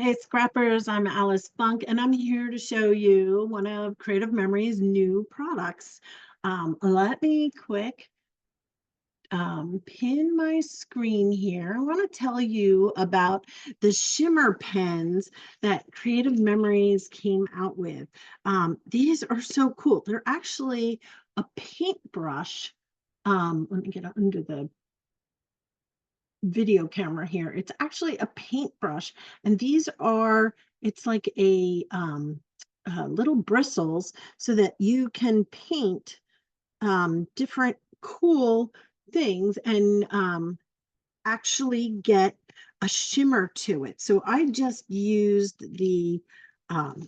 Hey Scrappers, I'm Alice Funk and I'm here to show you one of Creative Memories' new products. Let me quick pin my screen here. I want to tell you about the shimmer pens that Creative Memories came out with. These are so cool. They're actually a paintbrush. Let me get under the video camera here. It's actually a paintbrush, and these are, it's like a little bristles so that you can paint different cool things and actually get a shimmer to it. So I just used the um,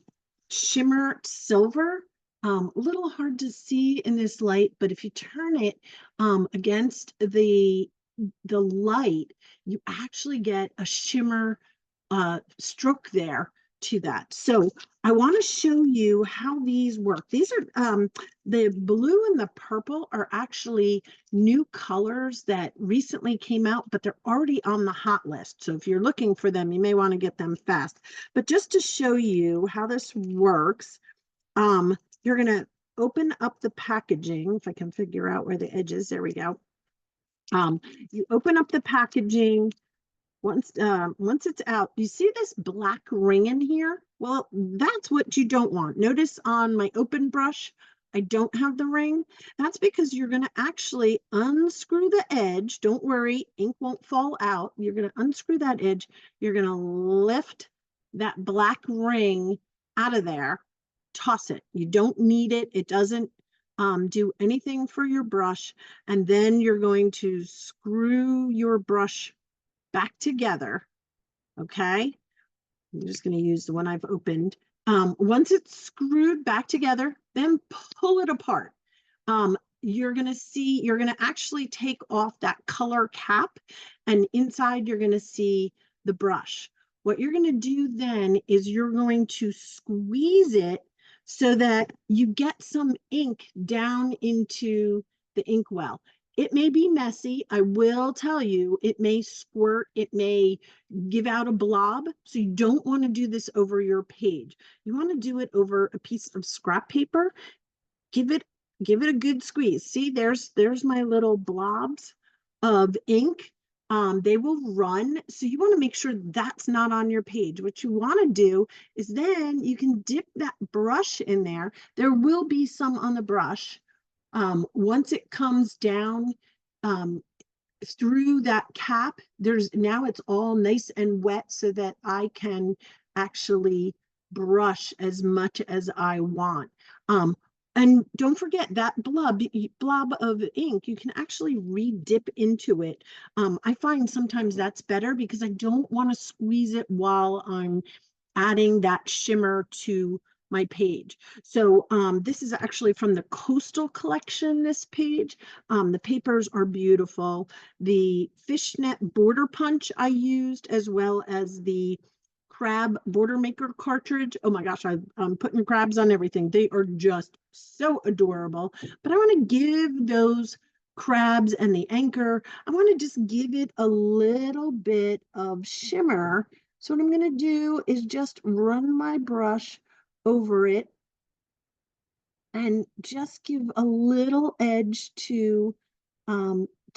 shimmer silver. A little hard to see in this light, but if you turn it against the light, you actually get a shimmer stroke there to that. So I want to show you how these work. These are the blue and the purple are actually new colors that recently came out, but they're already on the hot list. So if you're looking for them, you may want to get them fast. But just to show you how this works, you're going to open up the packaging. If I can figure out where the edge is, there we go. You open up the packaging. Once it's out, you see this black ring in here? Well, that's what you don't want. Notice on my open brush, I don't have the ring. That's because you're going to actually unscrew the edge. Don't worry, ink won't fall out. You're going to unscrew that edge. You're going to lift that black ring out of there, toss it. You don't need it. It doesn't do anything for your brush. And then you're going to screw your brush back together. Okay. I'm just going to use the one I've opened. Once it's screwed back together, then pull it apart. You're going to see, you're going to actually take off that color cap, and inside you're going to see the brush. What you're going to do then is you're going to squeeze it so that you get some ink down into the inkwell. It may be messy. I will tell you, it may squirt, it may give out a blob. So you don't want to do this over your page. You want to do it over a piece of scrap paper. Give it a good squeeze. See, there's my little blobs of ink. They will run. So you want to make sure that's not on your page. What you want to do is then you can dip that brush in there. There will be some on the brush. Once it comes down through that cap, now it's all nice and wet so that I can actually brush as much as I want. And don't forget that blob of ink, you can actually re-dip into it. I find sometimes that's better because I don't want to squeeze it while I'm adding that shimmer to my page. So this is actually from the Coastal Collection, this page. The papers are beautiful. The fishnet border punch I used, as well as the crab border maker cartridge. Oh my gosh, I'm putting crabs on everything. They are just so adorable. But I want to give those crabs and the anchor, I want to just give it a little bit of shimmer. So what I'm going to do is just run my brush over it and just give a little edge to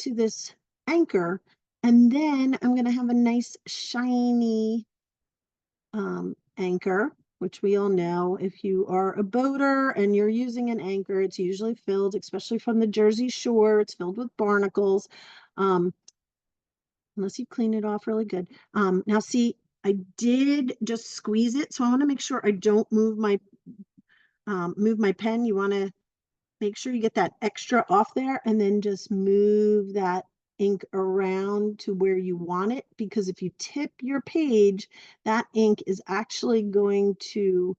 this anchor. And then I'm going to have a nice shiny anchor, which we all know if you are a boater and you're using an anchor, it's usually filled, especially from the Jersey Shore, it's filled with barnacles. Unless you clean it off really good. Now see, I did just squeeze it, so I want to make sure I don't move my pen. You want to make sure you get that extra off there and then just move that ink around to where you want it, because if you tip your page, that ink is actually going to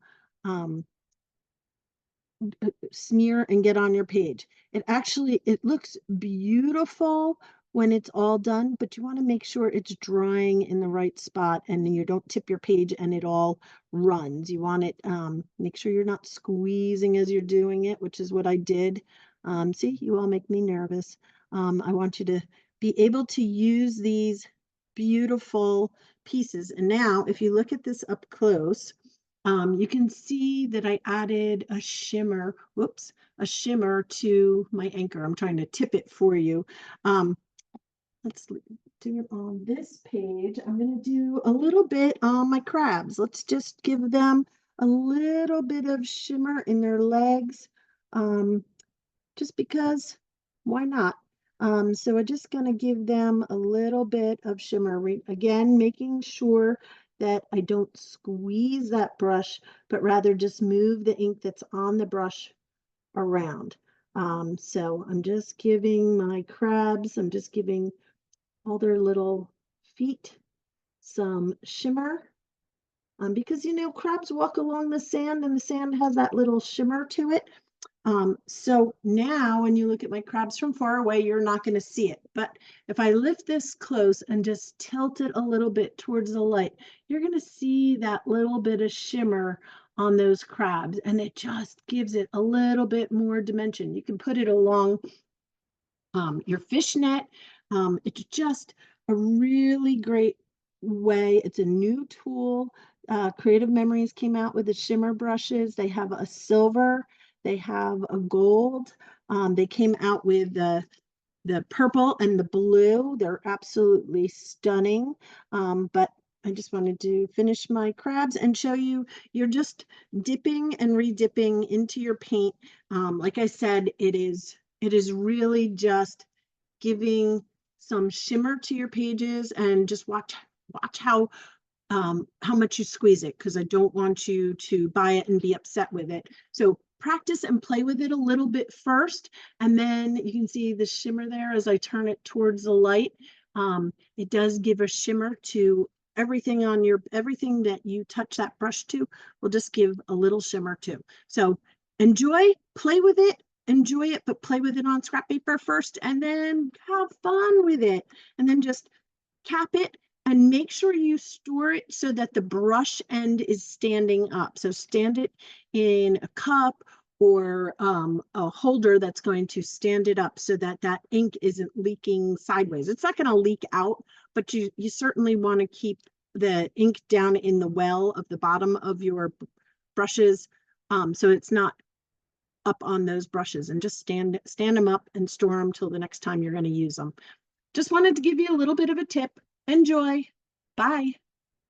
smear and get on your page. It looks beautiful when it's all done, but you want to make sure it's drying in the right spot and you don't tip your page and it all runs. You want it, make sure you're not squeezing as you're doing it, which is what I did. See, you all make me nervous. I want you to be able to use these beautiful pieces. And now if you look at this up close, you can see that I added a shimmer, whoops, a shimmer to my anchor. I'm trying to tip it for you. Let's do it on this page. I'm going to do a little bit on my crabs. Let's just give them a little bit of shimmer in their legs, just because, why not? So we're just going to give them a little bit of shimmer. Again, making sure that I don't squeeze that brush, but rather just move the ink that's on the brush around. So I'm just giving my crabs, I'm just giving all their little feet some shimmer, because you know crabs walk along the sand and the sand has that little shimmer to it. So now when you look at my crabs from far away, you're not going to see it. But if I lift this close and just tilt it a little bit towards the light, you're going to see that little bit of shimmer on those crabs, and it just gives it a little bit more dimension. You can put it along your fishnet. It's just a really great way. It's a new tool. Creative Memories came out with the shimmer brushes. They have a silver, they have a gold. They came out with the purple and the blue. They're absolutely stunning. But I just wanted to finish my crabs and show you, you're just dipping and re-dipping into your paint. Like I said, it is really just giving some shimmer to your pages, and just watch how much you squeeze it, because I don't want you to buy it and be upset with it. So practice and play with it a little bit first, and then you can see the shimmer there as I turn it towards the light. It does give a shimmer to everything on your, everything that you touch that brush to will just give a little shimmer too. So enjoy, play with it, enjoy it, but play with it on scrap paper first, and then have fun with it, and then just cap it. And make sure you store it so that the brush end is standing up. So stand it in a cup or a holder that's going to stand it up so that that ink isn't leaking sideways. It's not going to leak out, but you certainly want to keep the ink down in the well of the bottom of your brushes, so it's not up on those brushes, and just stand them up and store them till the next time you're going to use them. Just wanted to give you a little bit of a tip. Enjoy. Bye.